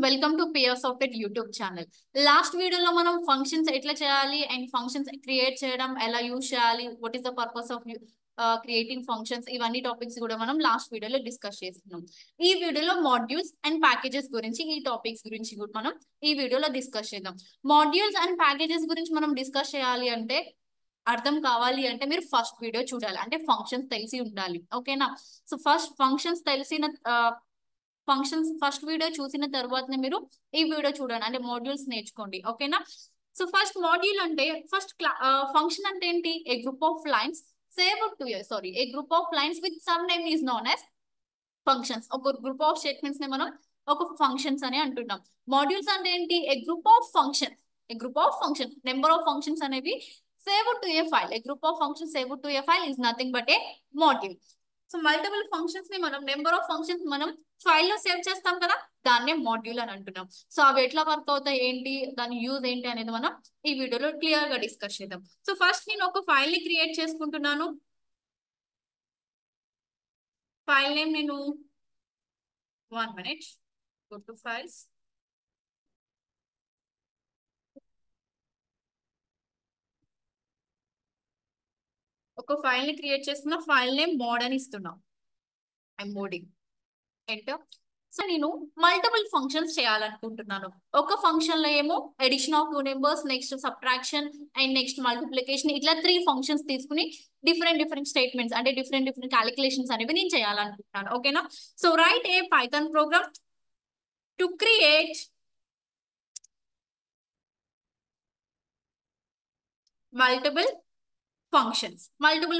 Welcome to peer software YouTube channel. Last వీడియోలో మనం functions ఎట్లా చేయాలి అండ్ ఫంక్షన్స్ క్రియేట్ చేయడం ఎలా యూజ్ చేయాలి, what is the purpose of creating functions, ఇవన్నీ టాపిక్స్ కూడా మనం లాస్ట్ వీడియోలో డిస్కస్ చేస్తున్నాం. ఈ వీడియోలో మాడ్యూల్స్ అండ్ ప్యాకేజెస్ గురించి, ఈ టాపిక్స్ గురించి కూడా మనం ఈ వీడియోలో డిస్కస్ చేద్దాం. మాడ్యూల్స్ అండ్ ప్యాకేజెస్ గురించి మనం డిస్కస్ చేయాలి అంటే, అర్థం కావాలి అంటే మీరు ఫస్ట్ వీడియో చూడాలి, అంటే ఫంక్షన్స్ తెలిసి ఉండాలి. ఓకేనా? సో ఫస్ట్ ఫంక్షన్స్ తెలిసిన ఫంక్షన్స్ ఫస్ట్ వీడియో చూసిన తర్వాతనే మీరు ఈ వీడియో చూడండి, అంటే మాడ్యూల్స్ నేర్చుకోండి. ఓకేనా? సో ఫస్ట్ మాడ్యూల్ అంటే ఫంక్షన్ అంటే ఏంటి? A group of lines a group of lines with some name is known as functions. ఒక గ్రూప్ ఆఫ్ స్టేట్మెంట్స్ ని మనం ఒక ఫంక్షన్స్ అని అంటున్నాం. మాడ్యూల్స్ అంటే ఏంటి? A group of function number of functions అనేవి saved to a file. A group of functions saved to a file is nothing but a module. So multiple functions ని మనం, నెంబర్ ఆఫ్ ఫంక్షన్స్ మనం file లో save చేస్తాం కదా, దాన్నే module అని అంటున్నాం. సో అవి ఎట్లా వర్క్ అవుతాయి, ఏంటి దాని యూజ్ ఏంటి అనేది మనం ఈ వీడియోలో క్లియర్ గా డిస్కస్ చేద్దాం. సో ఫస్ట్ నేను ఒక ఫైల్ ని క్రియేట్ చేసుకుంటున్నాను. ఫైల్ నేమ్ నేను 1 minute go to files. ఒక ఫైల్ ని క్రియేట్ చేసుకున్న, ఫైల్ నేమ్ మోడ్ అని ఇస్తున్నాం. ఐఎమ్ మోడింగ్ ఎంటర్. సో నేను మల్టిపుల్ ఫంక్షన్స్ చేయాలనుకుంటున్నాను. ఒక ఫంక్షన్ లో ఏమో addition of 2 numbers, next subtraction and next multiplication, ఇట్లా 3 ఫంక్షన్స్ తీసుకుని డిఫరెంట్ స్టేట్మెంట్స్, అంటే డిఫరెంట్ క్యాలిక్యులేషన్స్ అనేవి నేను చేయాలనుకుంటున్నాను. ఓకేనా? So write a Python program to create multiple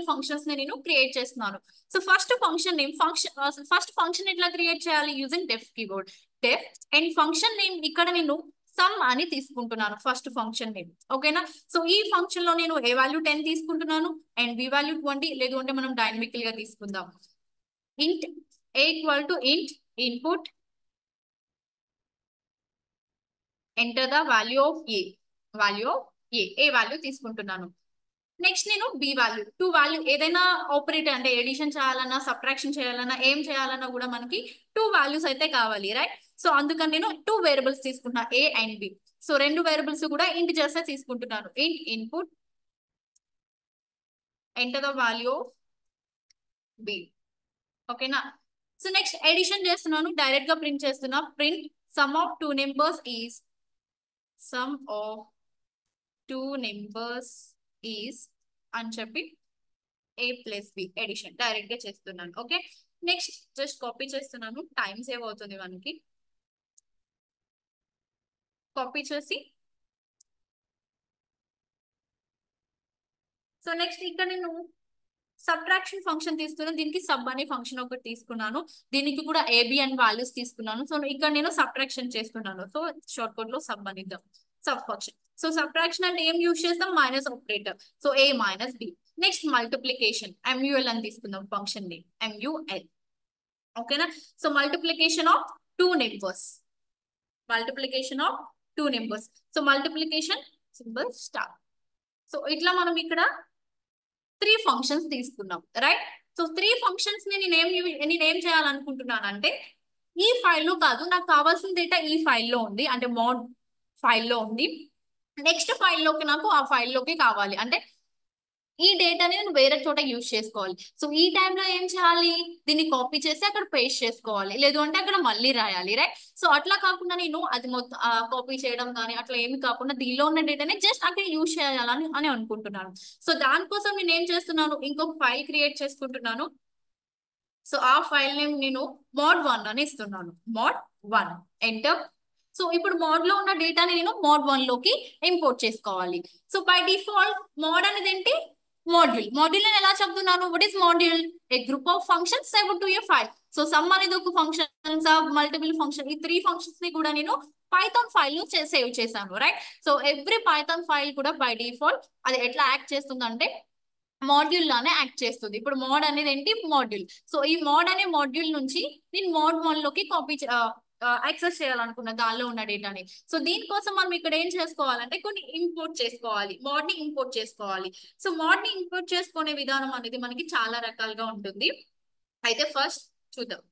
functions ని నేను క్రియేట్ చేస్తున్నాను. సో ఫస్ట్ ఫంక్షన్ ఎట్లా క్రియేట్ చేయాలి? Using def keyboard. Deaf and function name ఇక్కడ నేను సమ్ అని తీసుకుంటున్నాను, ఫస్ట్ ఫంక్షన్ నేమ్. ఓకేనా? సో ఈ ఫంక్షన్ లో నేను ఏ వాల్యూ 10 తీసుకుంటున్నాను అండ్ బి వాల్యూ 20, లేదు అంటే మనం డైనమికల్ గా తీసుకుందాం. Int a equal to int input enter the value of a value తీసుకుంటున్నాను. నెక్స్ట్ నేను బి వాల్యూ 2 వాల్యూ, ఏదైనా ఆపరేటర్ అంటే ఎడిషన్ చేయాలన్నా, సబ్ట్రాక్షన్ చేయాలన్నా, ఏం చేయాలన్నా కూడా మనకి 2 వాల్యూస్ అయితే కావాలి, రైట్? సో అందుకని నేను 2 వేరియబుల్స్ తీసుకుంటున్నా, A and B. So 2 variables కూడా ఇంటిజర్స్ తీసుకుంటున్నాను. Int input enter the value of B. ఓకేనా? సో నెక్స్ట్ ఎడిషన్ చేస్తున్నాను, డైరెక్ట్ గా ప్రింట్ చేస్తున్నా. Print sum of 2 numbers is అని చెప్పి A plus B addition direct గా చేస్తున్నాను. ఓకే, నెక్స్ట్ జస్ట్ కాపీ చేస్తున్నాను, టైం సేవ్ అవుతుంది మనకి. కాపీ చేసి, సో నెక్స్ట్ ఇక్కడ నేను సబ్ట్రాక్షన్ ఫంక్షన్ తీసుకున్నాను, దీనికి సబ్ అనే ఫంక్షన్ ఒకటి తీసుకున్నాను, దీనికి కూడా ఏబి అండ్ వాల్యూస్ తీసుకున్నాను. సో ఇక్కడ నేను సబ్ట్రాక్షన్ చేస్తున్నాను, సో షార్ట్ కట్ లో సబ్ అని ఇద్దాం, సబ్ ఫంక్షన్. సో సబ్ట్రాక్షన్ అంటే ఏం యూజ్ చేస్తాం? Minus operator. సో ఏ మైనస్ బి. నెక్స్ట్ మల్టిప్లికేషన్, ఎంయుఎల్ అని తీసుకుందాం ఫంక్షన్ నేమ్, ఎంయుఎల్. ఓకేనా? So multiplication of 2 numbers, so multiplication symbol star. So ఇట్లా మనం ఇక్కడ 3 ఫంక్షన్స్ తీసుకున్నాం, రైట్? సో 3 ఫంక్షన్స్ ని నేనేం చేయాలనుకుంటున్నానంటే, ఈ ఫైల్లో కాదు, నాకు కావాల్సిన డేటా ఈ ఫైల్లో ఉంది, అంటే మోడ్ ఫైల్లో ఉంది. నెక్స్ట్ ఫైల్లోకి నాకు ఆ ఫైల్లోకి కావాలి, అంటే ఈ డేటాని నేను వేరే చోట యూజ్ చేసుకోవాలి. సో ఈ టైంలో ఏం చేయాలి? దీన్ని కాపీ చేసి అక్కడ పేస్ట్ చేసుకోవాలి, లేదు అంటే అక్కడ మళ్ళీ రాయాలి, రైట్? సో అట్లా కాకుండా నేను అది మొత్తం కాపీ చేయడం కానీ అట్లా ఏమి కాకుండా దీనిలో ఉన్న డేటాని జస్ట్ అక్కడ యూజ్ చేయాలని అనుకుంటున్నాను. సో దానికోసం నేను ఏం చేస్తున్నాను, ఇంకొక ఫైల్ క్రియేట్ చేసుకుంటున్నాను. సో ఆ ఫైల్ నేమ్ నేను mod1 అని ఇస్తున్నాను, mod1 ఎంటర్. సో ఇప్పుడు మోడ్ లో ఉన్న డేటాని నేను mod1 లోకి ఇంపోర్ట్ చేసుకోవాలి. సో బై డిఫాల్ట్ మోడ్ అనేది ఏంటి? మాడ్యూల్ అని ఎలా చెప్తున్నాను? What is module? A group of functions saved to a file. So some అనేది ఒక ఫంక్షన్, సబ్, మల్టిపుల్ ఫంక్షన్, ఈ 3 ఫంక్షన్స్ ని కూడా నేను పైథాన్ ఫైల్ లో సేవ్ చేశాను, right? So every Python file కూడా బై డిఫాల్ట్ అది ఎట్లా యాక్ట్ చేస్తుందంటే మాడ్యూల్ లానే యాక్ట్ చేస్తుంది. ఇప్పుడు మోడ్ అనేది ఏంటి? మాడ్యూల్. సో ఈ మోడ్ అనే మాడ్యూల్ నుంచి నేను mod1 లోకి కాపీ యాక్సెస్ చేయాలనుకున్న దానిలో ఉన్న డేటాని. సో దీనికోసం మనం ఇక్కడ ఏం చేసుకోవాలంటే కొన్ని ఇంపోర్ట్ చేసుకోవాలి, మోడ్ ని ఇంపోర్ట్ చేసుకోవాలి. సో మోడ్ ని ఇంపోర్ట్ చేసుకునే విధానం అనేది మనకి చాలా రకాలుగా ఉంటుంది. అయితే ఫస్ట్ చూద్దాం.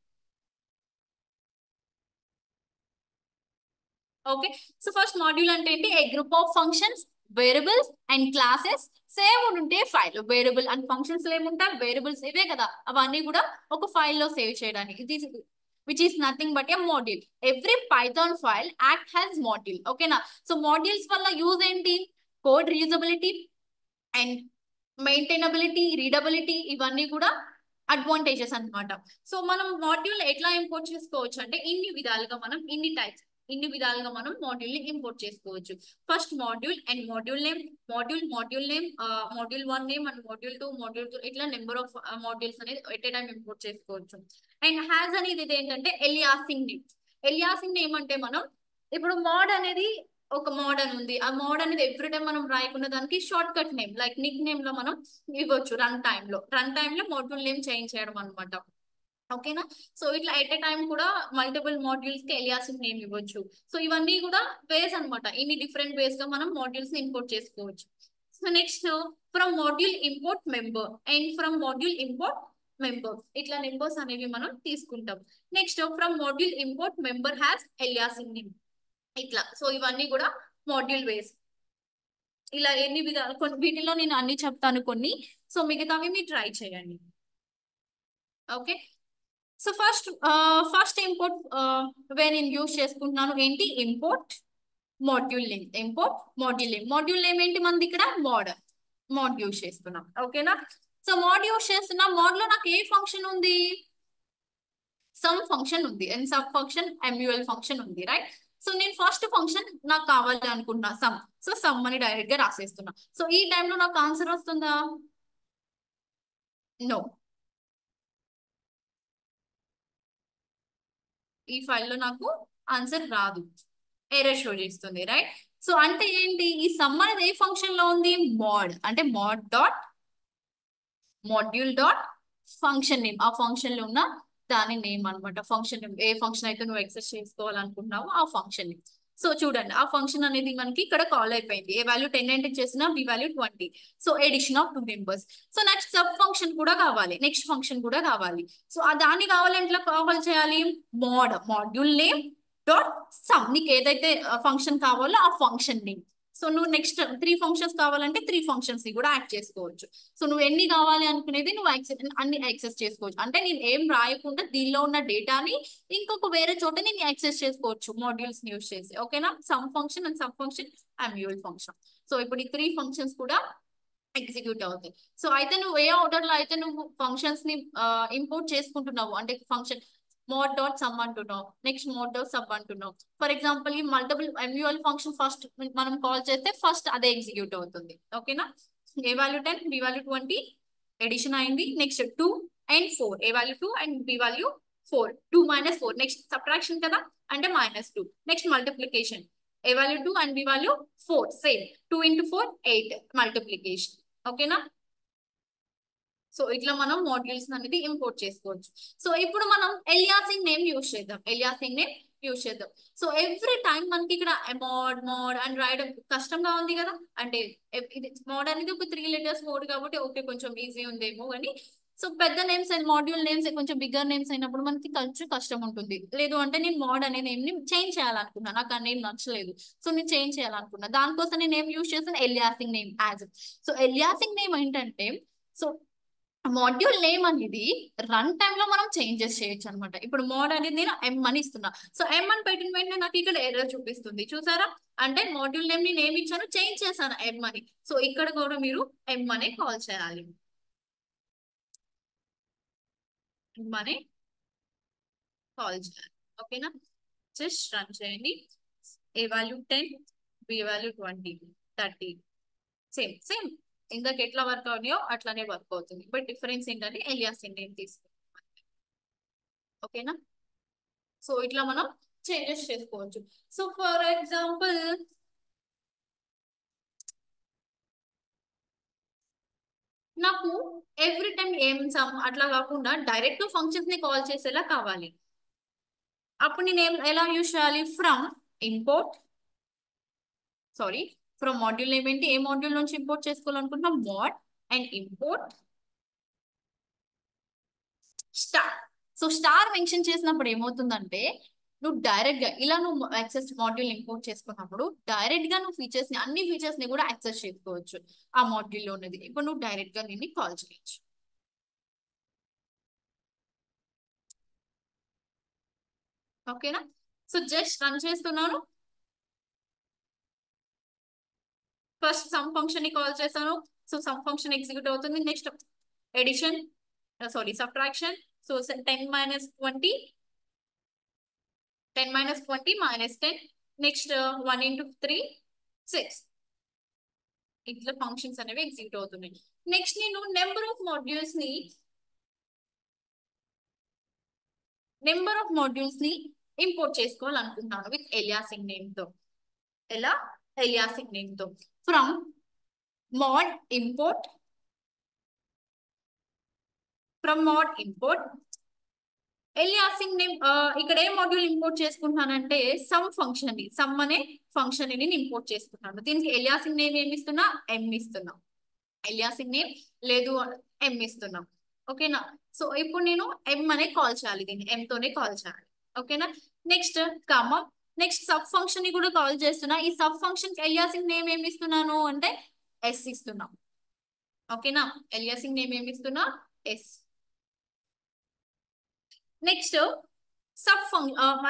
ఓకే. సో ఫస్ట్ మాడ్యూల్ అంటే ఏంటి? A group of functions, variables and classes save ఉంటే ఫైల్. వేరియబుల్ అండ్ ఫంక్షన్స్ ఏముంటాయి? వేరియబుల్స్ ఇవే కదా, అవన్నీ కూడా ఒక ఫైల్లో సేవ్ చేయడానికి. ఇది which is nothing but a module. Every Python file act has module. ఓకేనా? సో మాడ్యూల్స్ వల్ల యూజ్ ఏంటి? Code reusability and maintainability, readability, ఇవన్నీ కూడా అడ్వాంటేజెస్ అన్నమాట. సో మనం మాడ్యూల్ ఎట్లా ఇంపోర్ట్ చేసుకోవచ్చు అంటే ఇన్ని విధాలుగా, మనం ఇన్ని విధాలుగా మనం మాడ్యూల్ ని ఇంపోర్ట్ చేసుకోవచ్చు. First module and module name, module name, module 1 name and module 2, module 2, ఇట్లా నెంబర్ ఆఫ్ మాడ్యూల్స్ అనేది ఎట్ ఏ టైం ఇంపోర్ట్ చేసుకోవచ్చు. అండ్ హ్యాస్ అనేది ఇది ఏంటంటే ఎలియాసింగ్ నేమ్. ఎలియాసింగ్ నేమ్ అంటే మనం ఇప్పుడు మోడ్ అనేది ఒక మోడ్ అని ఉంది, ఆ మోడ్ అనేది ఎవ్రీ టైం మనం రాయకుండా దానికి short cut name like Nick name లో మనం ఇవ్వచ్చు. రన్ టైమ్ లో మాడ్యూల్ నేమ్ చేంజ్ చేయడం అనమాట. ఓకేనా? సో ఇట్లా ఎట్ ఎ టైం కూడా మల్టిపుల్ మాడ్యూల్స్ కి ఎలియాసింగ్ నేమ్ ఇవ్వచ్చు. సో ఇవన్నీ కూడా వేస్ అన్నమాట. ఇన్ని డిఫరెంట్ వేస్ గా మనం మాడ్యూల్స్ ని ఇంపోర్ట్ చేసుకోవచ్చు. So next, from module import member and from module import member, ఇట్లా నెంబర్స్ అనేవి మనం తీసుకుంటాం. Next, from module import member has aliasing name, ఇట్లా. సో ఇవన్నీ కూడా మాడ్యూల్ వేస్. ఇలా ఎన్ని విధాలు, కొన్ని వీటిలో నేను అన్ని చెప్తాను కొన్ని. సో మిగతావి మీరు ట్రై చేయండి. ఓకే. సో ఫస్ట్ ఇంపోర్ట్ వే నేను యూజ్ చేసుకుంటున్నాను ఏంటి? Import module name. Module name ఏంటి మనది ఇక్కడ? మోడ్ యూజ్ చేస్తున్నాం. ఓకేనా? సో మోడ్ యూజ్ చేస్తున్నా, మోడ్ లో నాకు ఏ ఫంక్షన్ ఉంది? సమ్ ఫంక్షన్ ఉంది and sub function MUL function ఉంది, రైట్? సో నేను ఫస్ట్ ఫంక్షన్ నాకు కావాలి అనుకుంటున్నా సమ్. సో సమ్ అని డైరెక్ట్ గా రాసేస్తున్నా. సో ఈ టైంలో నాకు ఆన్సర్ వస్తుందా? నో. ఈ ఫైల్లో నాకు ఆన్సర్ రాదు, ఎర్రర్ షో చేస్తుంది, రైట్? సో అంటే ఏంటి? ఈ సమ్ అనేది ఏ ఫంక్షన్ లో ఉంది? మోడ్ అంటే mode dot module dot function name, ఆ ఫంక్షన్ లో ఉన్న దాని నేమ్ అనమాట. ఫంక్షన్ నేమ్, ఏ ఫంక్షన్ అయితే నువ్వు ఎక్సెస్ చేసుకోవాలనుకుంటున్నావో ఆ ఫంక్షన్ నేమ్. సో చూడండి, ఆ ఫంక్షన్ అనేది మనకి ఇక్కడ కాల్ అయిపోయింది. ఏ వాల్యూ 10 ఎంటర్ చేసినా B value 20. So addition of 2 members. So next sub function కూడా కావాలి, నెక్స్ట్ ఫంక్షన్ కూడా కావాలి. సో ఆ దాన్ని కావాలి ఎట్లా కాల్ చేయాలి? మాడ్యూల్ నేమ్ డాట్ సమ్, నీకు ఏదైతే ఫంక్షన్ కావాలో ఆ ఫంక్షన్ నేమ్. సో నువ్వు నెక్స్ట్ 3 ఫంక్షన్స్ కావాలంటే 3 ఫంక్షన్స్ ని కూడా యాడ్ చేసుకోవచ్చు. సో నువ్వు ఎన్ని కావాలి అనుకునేది నువ్వు అన్ని యాక్సెస్ చేసుకోవచ్చు. అంటే నేను ఏం రాయకుండా దీనిలో ఉన్న డేటాని ఇంకొక వేరే చోట నేను యాక్సెస్ చేసుకోవచ్చు మాడ్యూల్స్ ని యూస్ చేసి. ఓకేనా? Sum function and sub function, MUL function. So ఇప్పుడు ఈ 3 ఫంక్షన్స్ కూడా ఎగ్జిక్యూట్ అవుతాయి. సో అయితే నువ్వు ఏ ఆర్డర్ లో అయితే నువ్వు ఫంక్షన్స్ ని ఇంపోర్ట్ చేసుకుంటున్నావు అంటే ఫంక్షన్ మోడ్ డాట్ సమ్ అంటున్నావు, నెక్స్ట్ మోడ్ డాట్ సబ్ అంటున్నావు. ఫర్ ఎగ్జాంపుల్ ఈ మల్టిపుల్ MUL ఫంక్షన్ ఫస్ట్ మనం కాల్ చేస్తే ఫస్ట్ అదే ఎగ్జిక్యూట్ అవుతుంది. ఓకేనా? A value 10, B value 20, addition అయింది. Next 2 and 4, A value 2 and B value 4, 2 minus 4, next subtraction కదా అంటే -2. Next multiplication, A value 2 and B value 4, same 2 into 4 8 multiplication. ఓకేనా? So ఇట్లా మనం మాడ్యూల్స్ అనేది ఇంపోర్ట్ చేసుకోవచ్చు. సో ఇప్పుడు మనం ఎలియాసింగ్ నేమ్ యూజ్ చేద్దాం. సో ఎవ్రీ టైం మనకి ఇక్కడ మోడ్ అని రాయడం కష్టంగా ఉంది కదా. అంటే ఇది మోడ్ అనేది ఒక 3 letters మోడ్ కాబట్టి ఓకే కొంచెం ఈజీ ఉందేమో కానీ, సో పెద్ద నేమ్స్ అండ్ మాడ్యూల్ నేమ్స్ కొంచెం బిగ్గర్ నేమ్స్ అయినప్పుడు మనకి కొంచెం కష్టం ఉంటుంది. లేదు అంటే నేను మోడ్ అనే నేమ్ ని చేంజ్ చేయాలనుకున్నా, నాకు ఆ నేమ్ నచ్చలేదు, సో నేను చేంజ్ చేయాలనుకున్నా. దానికోసం నేను ఏం యూజ్ చేస్తాను? ఎలియాసింగ్ నేమ్ యాజ్. సో ఎలియాసింగ్ నేమ్ ఏంటంటే, సో మాడ్యూల్ నేమ్ అనేది రన్ టైమ్ లో మనం చేంజెస్ చేయొచ్చు అనమాట. ఇప్పుడు మోడ్ అనేది నేను M అని ఇస్తున్నా. సో M అని పెట్టిన వెంటనే నాకు ఇక్కడ ఎర్రర్ చూపిస్తుంది, చూసారా? అంటే మాడ్యూల్ నేమ్ ని నేమ్ ఇచ్చాను, చేంజ్ చేశాను M అని. సో ఇక్కడ కూడా మీరు M అనే కాల్ చేయాలి. M అనే కాల్ చేయాలి. ఓకేనా? జస్ట్ రన్ చేయండి. A value 10, B value 20, 30, same same ఇందాక ఎట్లా వర్క్ అవునాయో అట్లానే వర్క్ అవుతుంది. బట్ డిఫరెన్స్ ఏంటంటే ఎలియాసింగ్ నేమ్ తీసుకుంటాం. ఓకేనా? సో ఇట్లా మనం చేంజెస్ చేసుకోవచ్చు. సో ఫర్ ఎగ్జాంపుల్ నాకు ఎవ్రీ టైం ఏం సమ్ అట్లా కాకుండా డైరెక్ట్ ఫంక్షన్స్ ని కాల్ చేసేలా కావాలి. అప్పుడు నేను ఎలా యూజ్ చేయాలి? Import sorry from module name ఏంటి? ఏ మాడ్యూల్ నుంచి ఇంపోర్ట్ చేసుకోవాలనుకుంటున్నాం? Mod and import star. So star mention చేసినప్పుడు ఏమవుతుందంటే నువ్వు డైరెక్ట్ గా ఇలా నువ్వు యాక్సెస్ మాడ్యూల్ ఇంపోర్ట్ చేసుకున్నప్పుడు డైరెక్ట్ గా నువ్వు ఫీచర్స్ ని అన్ని ఫీచర్స్ ని కూడా యాక్సెస్ చేసుకోవచ్చు ఆ మాడ్యూల్ లో ఉన్నది. ఇప్పుడు నువ్వు డైరెక్ట్ గా దీన్ని కాల్ చేయొచ్చు. ఓకేనా? సో జస్ట్ రన్ చేస్తున్నాను. ఫస్ట్ సమ్ ఫంక్షన్ ని కాల్ చేశాను. సో సమ్ ఫంక్షన్ ఎగ్జిక్యూట్ అవుతుంది. Next addition, sorry subtraction. So 10 minus 20, 10 minus 20 minus 10. Next 1 into 3 6. ఇట్లా ఫంక్షన్స్ అనేవి ఎగ్జిక్యూట్ అవుతున్నాయి. నెక్స్ట్ నేను నెంబర్ ఆఫ్ మాడ్యూల్స్ ని ఇంపోర్ట్ చేసుకోవాలనుకుంటున్నాను విత్ ఎలియాసింగ్ నేమ్ తో. ఎలా? ఎలియాసింగ్ నేమ్ తో from mod import, from mod import aliasing name. ఇక్కడ ఏ మాడ్యూల్ ఇంపోర్ట్ చేసుకుంటున్నానంటే సమ్ ఫంక్షన్ ని, సమ్ అనే ఫంక్షన్ ని నేను ఇంపోర్ట్ చేసుకుంటున్నాను. దీనికి ఎలియాసింగ్ నేమ్ ఏమి ఇస్తున్నా? ఎం ఇస్తున్నా. ఎలియాసింగ్ నేమ్ లేదు, ఎం ఇస్తున్నాం. ఓకేనా? సో ఇప్పుడు నేను ఎం అనే కాల్ చేయాలి, దీన్ని ఎం తోనే కాల్ చేయాలి. ఓకేనా? Next comma, next sub function ని కూడా కాల్ చేస్తున్నా. ఈ సబ్ ఫంక్షన్ కి ఎలియాసింగ్ నేమ్ ఏమి ఇస్తున్నాను అంటే ఎస్ ఇస్తున్నాం. ఓకేనా? ఎలియాసింగ్ నేమ్ ఏమి ఇస్తున్నా? ఎస్. నెక్స్ట్ సబ్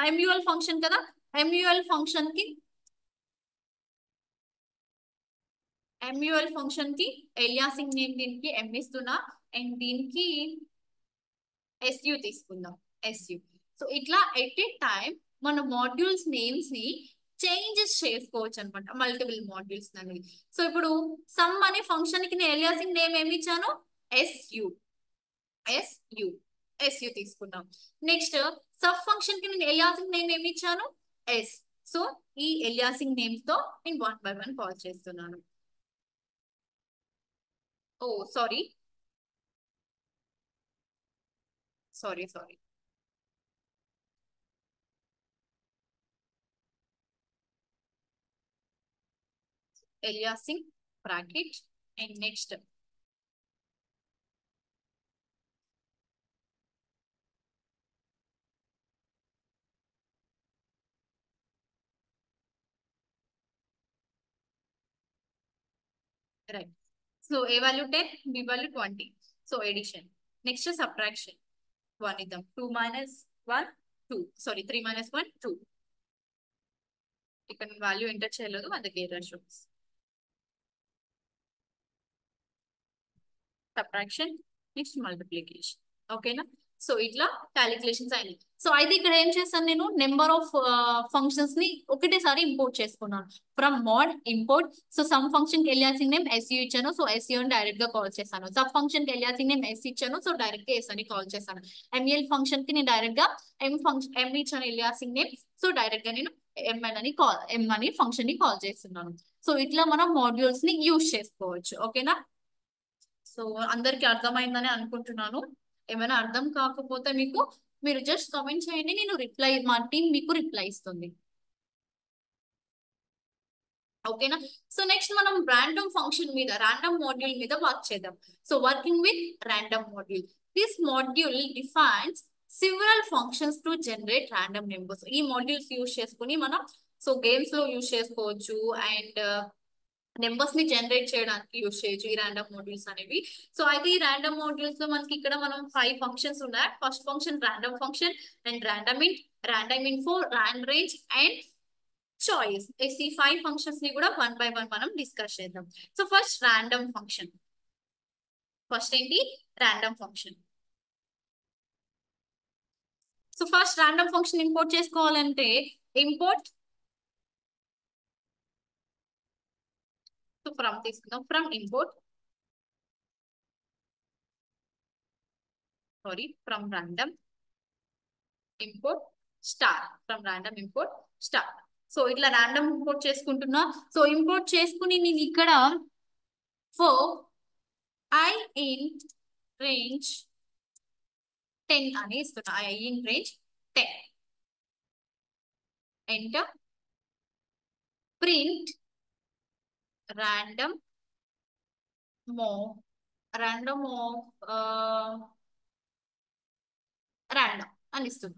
ఎంయుఎల్ ఫంక్షన్ కదా, ఎంయుఎల్ ఫంక్షన్ కి ఎలియాసింగ్ నేమ్ దీనికి ఎం ఇస్తున్నా అండ్ దీనికి ఎస్యు తీసుకుందాం. ఎస్యు. సో ఇట్లా ఎట్ ఏ టైం మన మాడ్యూల్స్ నేమ్స్ ని చేంజెస్ చేసుకోవచ్చు అనమాట, మల్టిపుల్ మాడ్యూల్స్ అనేవి. సో ఇప్పుడు సమ్ అనే ఫంక్షన్ కి నేను ఎలియాసింగ్ నేమ్ ఏమి ఇచ్చాను? ఎస్యు. ఎస్యు. ఎస్యు తీసుకున్నాం. నెక్స్ట్ సబ్ ఫంక్షన్ కి నేను ఎలియాసింగ్ నేమ్ ఏమి ఇచ్చాను? ఎస్. సో ఈ ఎలియాసింగ్ నేమ్స్ తో నేను 1 by 1 కాల్ చేస్తున్నాను. Oh sorry, sorry. Aliasing bracket and next right. So A value 10, B value 20. So addition. Next subtraction. 1 ఇద్దాం. 2 మైనస్ 1 2, సారీ 3 మైనస్ 1 2. ఇక్కడ వాల్యూ ఎంటర్ చేయలేదు, అందుకే error shows. Subtraction, next multiplication. ఓకేనా? So ఇట్లా calculations అయినాయి. So అయితే ఇక్కడ ఏం చేస్తాను, నేను నెంబర్ ఆఫ్ ఫంక్షన్స్ ని ఒకటేసారి ఇంపోర్ట్ చేసుకున్నాను from mode import. So some function కి ఎలియాసింగ్ నేమ్ ఎస్యూ ఇచ్చాను, సో ఎస్యూ అని డైరెక్ట్ గా కాల్ చేశాను. సబ్ ఫంక్షన్ కి ఎలియాసింగ్ నేమ్ ఎస్ ఇచ్చాను, సో డైరెక్ట్ గా ఎస్ అని కాల్ చేశాను. ఎంఎల్ ఫంక్షన్ కి నేను డైరెక్ట్ గా ఎం ఇచ్చాను ఎలియాసింగ్ నేమ్, సో డైరెక్ట్ గా నేను ఎం అని ఫంక్షన్ ని కాల్ చేస్తున్నాను. సో ఇట్లా మనం మాడ్యూల్స్ ని యూజ్ చేసుకోవచ్చు. ఓకేనా? సో అందరికి అర్థమైందని అనుకుంటున్నాను. ఏమైనా అర్థం కాకపోతే మీరు జస్ట్ కామెంట్ చేయండి, నేను మా టీం మీకు రిప్లై ఇస్తుంది. ఓకేనా? సో నెక్స్ట్ మనం ర్యాండమ్ ఫంక్షన్ మీద, ర్యాండమ్ మాడ్యూల్ మీద వర్క్ చేద్దాం. So working with random module. This module defines several functions to generate random numbers. ఈ మాడ్యూల్స్ యూజ్ చేసుకుని మనం సో గేమ్స్ లో యూజ్ చేసుకోవచ్చు అండ్ నెంబర్స్ ని జనరేట్ చేయడానికి యూజ్ చేయొచ్చు ఈ ర్యాండమ్ మోడ్యూల్స్ అనేవి. సో అయితే ఈ ర్యాండమ్ మోడ్యూల్స్ లో మనకి ఇక్కడ మనం 5 ఫంక్షన్స్ ఉన్నాయి. First function random function and random int, random info, rand range and choice. ఈ 5 ఫంక్షన్స్ ని కూడా 1 by 1 మనం డిస్కస్ చేద్దాం. So first random function. First ఏంటి? Random function. So first random function import చేసుకోవాలంటే ఇంపోర్ట్, సో ఫ్రమ్ తీసుకుందాం. From import, sorry from random import star, from random import star. So ఇట్లా random import చేసుకుంటున్నా. So import చేసుకుని నేను ఇక్కడ for I in range 10 అని ఇస్తున్నా. I in range 10. Enter. Print random మో ర్యాండమ్ ఆఫ్ ర్యాండమ్ అని ఇస్తుంది.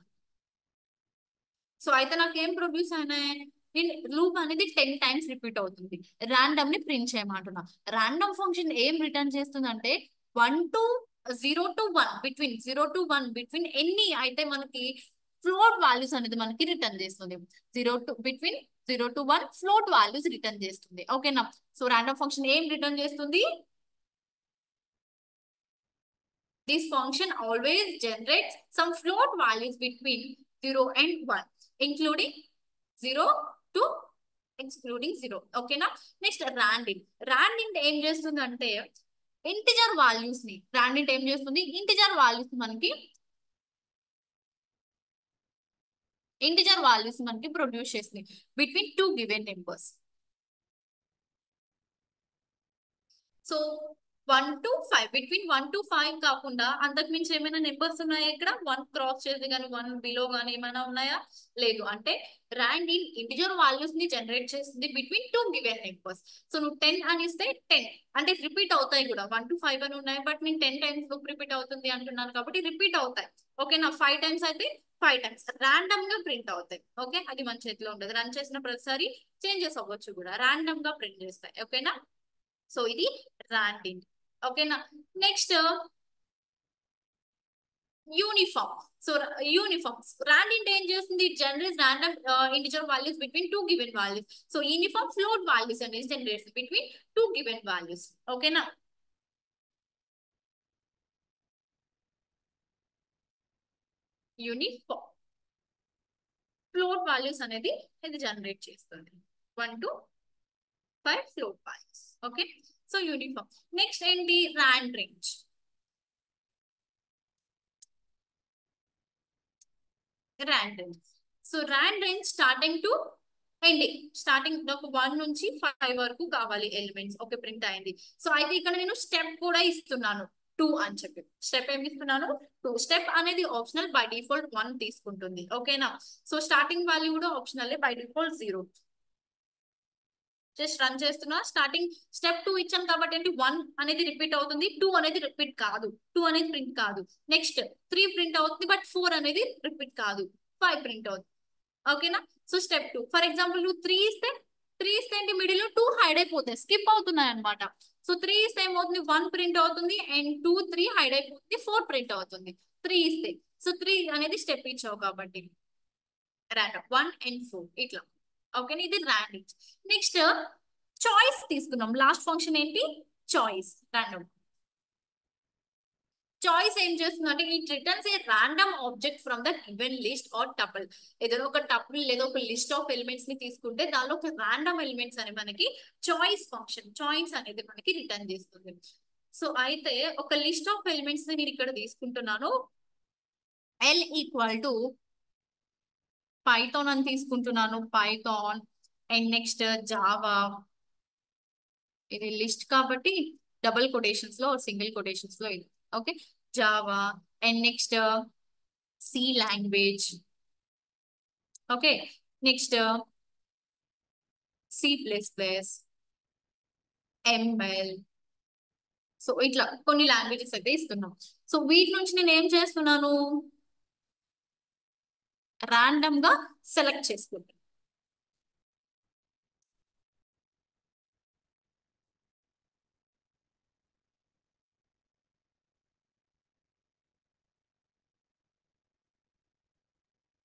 సో అయితే నాకు ఏం ప్రొడ్యూస్ అయినాయి, నేను లూప్ అనేది 10 టైమ్స్ రిపీట్ అవుతుంది. ర్యాండమ్ ని ప్రింట్ చేయమంటున్నా. ర్యాండమ్ ఫంక్షన్ ఏం రిటర్న్ చేస్తుంది అంటే 0 to 1 బిట్వీన్ 0 to 1 బిట్వీన్ ఎన్ని అయితే మనకి ఫ్లోట్ వాల్యూస్ అనేది మనకి రిటర్న్ చేస్తుంది. 0 to 1 ఫ్లోట్ వాల్యూస్ రిటర్న్ చేస్తుంది. ఓకేనా. సో ర్యాండమ్ ఫంక్షన్ ఏం రిటర్న్ చేస్తుంది, this function always generates some float values between 0 and 1, including 0 to excluding 0. ఓకేనా. Next randint. randint ఏం చేస్తుంది అంటే ఇంటిజర్ వాల్యూస్ ని, randint ఏం చేస్తుంది, ఇంటిజర్ వాల్యూస్ మనకి ప్రొడ్యూస్ చేస్తుంది between 2 given numbers. So 1 to 5 between 1 to 5 కాకుండా అంతకు మించి ఏమైనా నెంబర్స్ ఉన్నాయా ఇక్కడ, 1 క్రాస్ చేసి కానీ 1 బిలో కానీ ఏమైనా ఉన్నాయా, లేదు. అంటే ర్యాండమ్ ఇంటిజర్ వాల్యూస్ ని జనరేట్ చేస్తుంది బిట్వీన్ 2 గివెన్ నెంబర్స్. సో నువ్వు 10 అని ఇస్తే 10 అంటే రిపీట్ అవుతాయి కూడా, 1 to 5 అని ఉన్నాయి బట్ నేను 10 టైమ్స్ లూప్ రిపీట్ అవుతుంది అంటున్నాను కాబట్టి రిపీట్ అవుతాయి. ఓకేనా. 5 టైమ్స్ అయితే 5 టైమ్స్ ర్యాండమ్ గా ప్రింట్ అవుతాయి. ఓకే, అది మన చేతిలో ఉండదు. రన్ చేసిన ప్రతిసారి చేంజెస్ అవ్వచ్చు కూడా, ర్యాండమ్ గా ప్రింట్ చేస్తాయి. ఓకేనా. సో ఇది randint. ఓకేనా. Next uniform. So uniforms randint ఏం చేస్తుంది, it generates random integer values between 2 given values. So uniform float values అనేది జనరేట్స్ బిట్వీన్ 2 గివెన్ వాల్యూస్. ఓకేనా. యూనిఫామ్ ఫ్లోట్ వాల్యూస్ అనేది ఇది జనరేట్ చేస్తుంది 1 to 5 float values. Okay. So uniform. Next ఏంటి, rand range. rand range. So rand range starting to ending, starting ఒక 1 నుంచి 5 వరకు కావాలి ఎలిమెంట్స్. ఓకే, ప్రింట్ అయింది. సో అయితే ఇక్కడ నేను స్టెప్ కూడా ఇస్తున్నాను 2 అని చెప్పి. స్టెప్ ఏమి ఇస్తున్నాను, 2. స్టెప్ అనేది ఆప్షనల్, బై డిఫాల్ట్ 1 తీసుకుంటుంది. ఓకేనా. సో స్టార్టింగ్ వాల్యూ కూడా optional, by default 0. Just run చేస్తున్నా. స్టార్టింగ్ స్టెప్ 2 ఇచ్చాను కాబట్టి ఏంటి, 1 అనేది రిపీట్ అవుతుంది, 2 అనేది రిపీట్ కాదు, 2 అనేది ప్రింట్ కాదు. నెక్స్ట్ 3 ప్రింట్ అవుతుంది బట్ 4 అనేది రిపీట్ కాదు, 5 ప్రింట్ అవుతుంది. ఓకేనా. సో స్టెప్ 2 ఫర్ ఎగ్జాంపుల్ నువ్వు 3 ఇస్తే ఏంటి, మిడిల్ లో 2 హైడ్ అయిపోతాయి, స్కిప్ అవుతున్నాయి అనమాట. సో 3 ఇస్తే ఏమవుతుంది, 1 ప్రింట్ అవుతుంది అండ్ 2 3 హైడ్ అయిపోతుంది, 4 ప్రింట్ అవుతుంది 3 ఇస్తే. సో 3 అనేది స్టెప్ ఇచ్చావు కాబట్టి ర్యాండమ్ 1 and 4 ఇట్లా. ఓకే, ఇది randint. నెక్స్ట్ చాయిస్ తీసుకున్నాం. లాస్ట్ ఫంక్షన్ ఏంటి, చాయిస్. ర్యాండమ్ చాయిస్ ఏం చేస్తుంది అంటే it returns a random object from the given list or tuple. ఏదైనా ఒక టపుల్ లేదా ఒక లిస్ట్ ఆఫ్ ఎలిమెంట్స్ ని తీసుకుంటే దానిలో ఒక ర్యాండమ్ ఎలిమెంట్స్ అని మనకి చాయిస్ ఫంక్షన్, చాయిస్ అనేది మనకి రిటర్న్ చేస్తుంది. సో అయితే ఒక లిస్ట్ ఆఫ్ ఎలిమెంట్స్ ని నేను ఇక్కడ తీసుకుంటున్నాను, L ఈక్వల్ టు పైథాన్ అని తీసుకుంటున్నాను, పైథాన్ అండ్ నెక్స్ట్ జావా. ఇది లిస్ట్ కాబట్టి డబుల్ కొటేషన్స్ లో సింగిల్ కొటేషన్స్ లో ఇది. Okay, Java and next C language. Okay, next C++, ML. So ఇట్లా కొన్ని లాంగ్వేజెస్ అయితే ఇస్తున్నాం. సో వీటి నుంచి నేను ఏం చేస్తున్నాను, ర్యాండమ్ గా సెలెక్ట్ చేసుకుంటాను.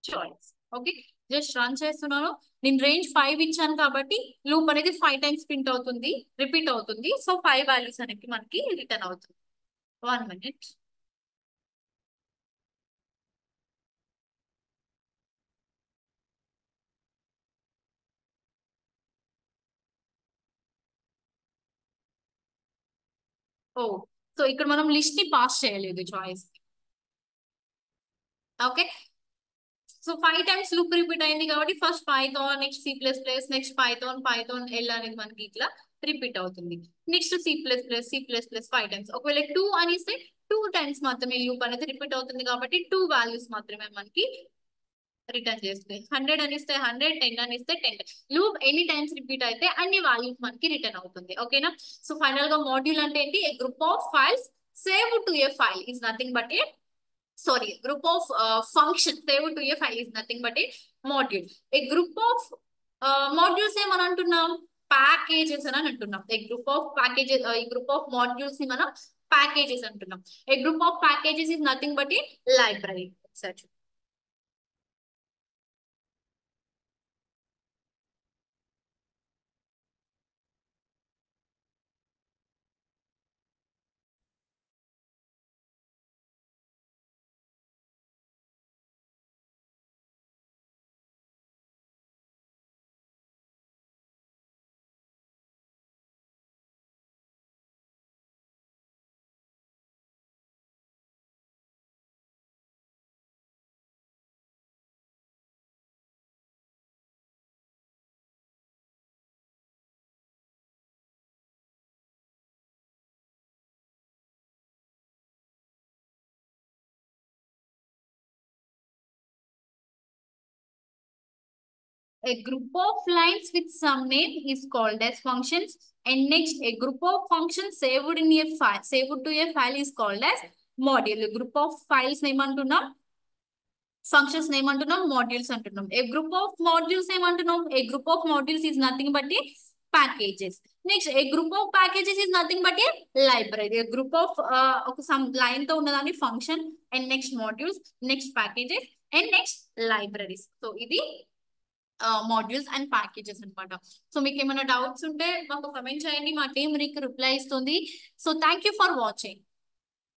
చాయిస్. ఓకే, జస్ట్ రన్ చేస్తున్నాను. నేను రేంజ్ 5 ఇచ్చాను కాబట్టి లూప్ అనేది 5 టైమ్స్ ప్రింట్ అవుతుంది, రిపీట్ అవుతుంది. సో 5 వాల్యూస్ అనేది మనకి రిటర్న్ అవుతుంది. 1 minute. ఓ, సో ఇక్కడ మనం లిస్ట్ ని పాస్ చేయలేదు choice. Okay, so 5 times loop repeat అయింది కాబట్టి first Python, next C++, next Python L అనేది మనకి ఇట్లా రిపీట్ అవుతుంది. Next C++, 5 times. ఒకవేళ 2 అని ఇస్తే 2 టైమ్స్ మాత్రమే లూప్ అనేది రిపీట్ అవుతుంది కాబట్టి 2 వాల్యూస్ మాత్రమే మనకి రిటర్న్ చేస్తుంది. 100 అని ఇస్తే 100, 10 అని ఇస్తే 10. లూప్ ఎనీ టైమ్స్ రిపీట్ అయితే అన్ని వాల్యూస్ మనకి రిటర్న్ అవుతుంది. ఓకేనా. సో ఫైనల్ గా మాడ్యూల్ అంటే ఏంటి, a group of files save to a file is nothing but a group of function saved to a file is nothing but a module. A group of modules ఏమని అంటున్నాం, packages అని అంటున్నాం. A group of packages, ఈ group of modules ని మనం packages అంటున్నాం. A group of packages is nothing but a library. Such a group of lines with some name is called as functions. And next, a group of functions saved in a file, saved to a file is called as module. A group of files name అంటున్నాం, functions name అంటున్నాం, modules అంటున్నాం. A group of modules name అంటున్నాం. A group of modules is nothing but a packages. Next, a group of packages is nothing but a library. A group of some line తో ఉన్నదాన్ని function, and next modules, next packages, and next libraries. So ఇది modules and packages అనమాట. So మీకు ఏమైనా doubts ఉంటే మాకు comment చేయండి, మా టీం మీకు రిప్లై ఇస్తుంది. So thank you for watching.